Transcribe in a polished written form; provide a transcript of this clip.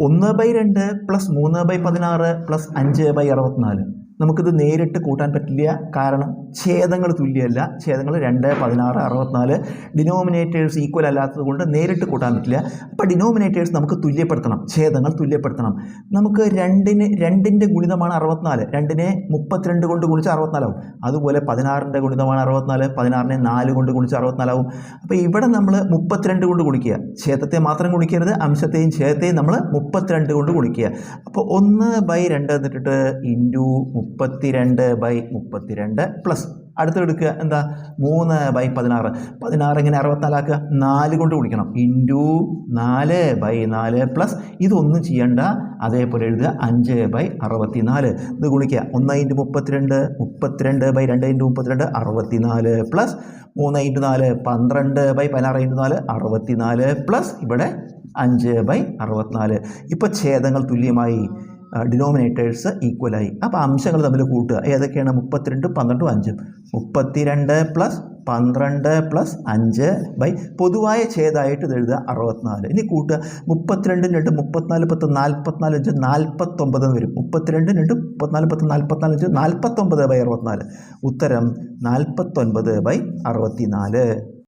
1/2 plus 3/16 plus 5/64. നമുക്കിത് നേരിട്ട് കൂട്ടാൻ പറ്റില്ല, കാരണം ഛേദങ്ങൾ തുല്യമല്ല. ഛേദങ്ങൾ 2, 16, 64 ഡിനോമിനേറ്റേഴ്സ് ഈക്വൽ അല്ലാത്തത് കൊണ്ട് നേരിട്ട് കൂട്ടാൻ പറ്റില്ല. അപ്പോൾ ഡിനോമിനേറ്റേഴ്സ് നമുക്ക് തുല്യപ്പെടുത്തണം, ഛേദങ്ങൾ തുല്യപ്പെടുത്തണം. നമുക്ക് 2ൻ്റെ ഗുണിതമാണ് 64, 2നെ 32 കൊണ്ട് ഗുണിച്ച് 64 ആവും. അതുപോലെ 16ൻ്റെ ഗുണിതമാണ് 64, 16നെ 4 കൊണ്ട് ഗുണിച്ച് 64 ആവും. അപ്പോൾ ഇവിടെ നമ്മൾ 32 കൊണ്ട് ഗുണിക്കുക, ഛേദത്തെ മാത്രം ഗുണിക്കരുത്, അംശത്തെയും ഛേദത്തെയും നമ്മൾ 32 കൊണ്ട് ഗുണിക്കുക. അപ്പോൾ 1/2 എന്നിട്ടിട്ട് ഇൻറ്റു 32/32 പ്ലസ് അടുത്തെടുക്കുക എന്താ 3/16. 16 എങ്ങനെ 64 ആക്കുക, 4 കൊണ്ട് ഗുണിക്കണം, ഇൻറ്റു 4/4 പ്ലസ് ഇതൊന്നും ചെയ്യണ്ട, അതേപോലെ എഴുതുക 5/64. ഇത് ഗുണിക്കുക 1 × 32, 32/2 × 32 64 പ്ലസ് 3 × 4 12/16 × 4 64 പ്ലസ് ഇവിടെ 5/64. ഇപ്പോൾ ഛേദങ്ങൾ തുല്യമായി, ഡിനോമിനേറ്റേഴ്സ് ഈക്വലായി. അപ്പോൾ അംശങ്ങൾ തമ്മിൽ കൂട്ടുക. ഏതൊക്കെയാണ്? 32, 12, 5. 32 പ്ലസ് 12 പ്ലസ് 5 പൊതുവായ ഛേദമായിട്ട് ഇത് എഴുതുക 64. ഇനി കൂട്ടുക 32 × 34 10 44 5 49 എന്ന് വരും. 32 × 34 10 44 5 49/64. ഉത്തരം 49/64.